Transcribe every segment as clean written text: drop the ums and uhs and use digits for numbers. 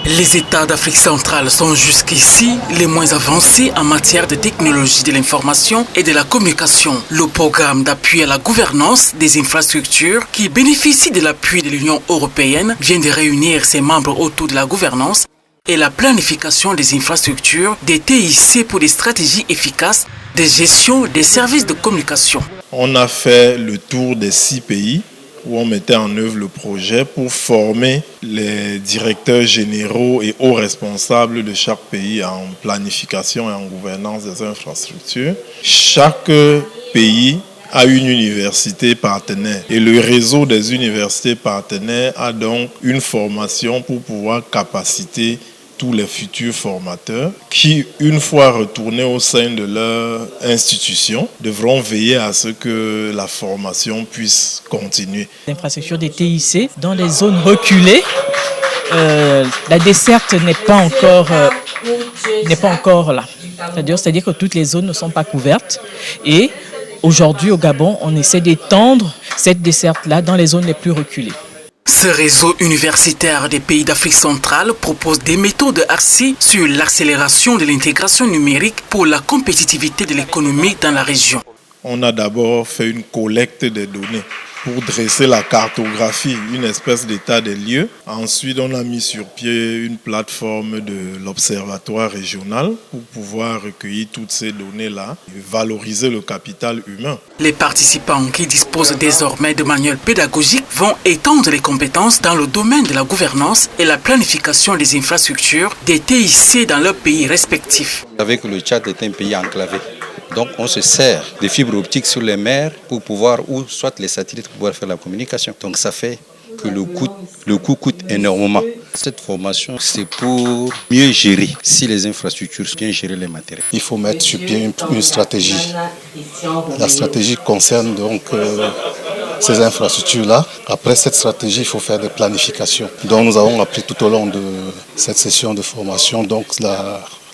Les États d'Afrique centrale sont jusqu'ici les moins avancés en matière de technologie de l'information et de la communication. Le programme d'appui à la gouvernance des infrastructures, qui bénéficie de l'appui de l'Union européenne, vient de réunir ses membres autour de la gouvernance et la planification des infrastructures des TIC pour des stratégies efficaces de gestion des services de communication. On a fait le tour des 6 pays où on mettait en œuvre le projet pour former les directeurs généraux et hauts responsables de chaque pays en planification et en gouvernance des infrastructures. Chaque pays a une université partenaire et le réseau des universités partenaires a donc une formation pour pouvoir capaciter tous les futurs formateurs qui, une fois retournés au sein de leur institution, devront veiller à ce que la formation puisse continuer. L'infrastructure des TIC dans les zones reculées, la desserte n'est pas encore là. C'est-à-dire que toutes les zones ne sont pas couvertes et aujourd'hui au Gabon, on essaie d'étendre cette desserte-là dans les zones les plus reculées. Ce réseau universitaire des pays d'Afrique centrale propose des méthodes axées sur l'accélération de l'intégration numérique pour la compétitivité de l'économie dans la région. On a d'abord fait une collecte des données pour dresser la cartographie, une espèce d'état des lieux. Ensuite, on a mis sur pied une plateforme de l'Observatoire régional pour pouvoir recueillir toutes ces données-là et valoriser le capital humain. Les participants qui disposent désormais de manuels pédagogiques vont étendre les compétences dans le domaine de la gouvernance et la planification des infrastructures des TIC dans leurs pays respectifs. Avec le Tchad est un pays enclavé. Donc on se sert des fibres optiques sur les mers pour pouvoir, ou soit les satellites pour pouvoir faire la communication. Donc ça fait que le coût coûte énormément. Cette formation, c'est pour mieux gérer, si les infrastructures, bien gérer les matériels. Il faut mettre sur pied une stratégie. La stratégie concerne donc ces infrastructures-là. Après cette stratégie, il faut faire des planifications. Donc nous avons appris tout au long de cette session de formation donc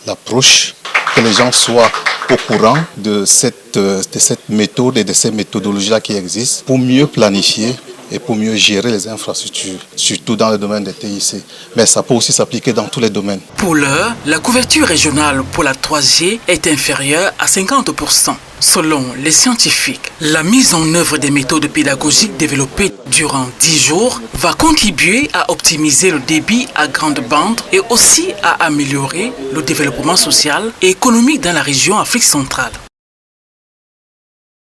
l'approche, que les gens soient au courant de cette méthode et de ces méthodologies-là qui existent pour mieux planifier et pour mieux gérer les infrastructures, surtout dans le domaine des TIC. Mais ça peut aussi s'appliquer dans tous les domaines. Pour l'heure, la couverture régionale pour la 3G est inférieure à 50%. Selon les scientifiques, la mise en œuvre des méthodes pédagogiques développées durant 10 jours va contribuer à optimiser le débit à grande bande et aussi à améliorer le développement social et économique dans la région Afrique centrale.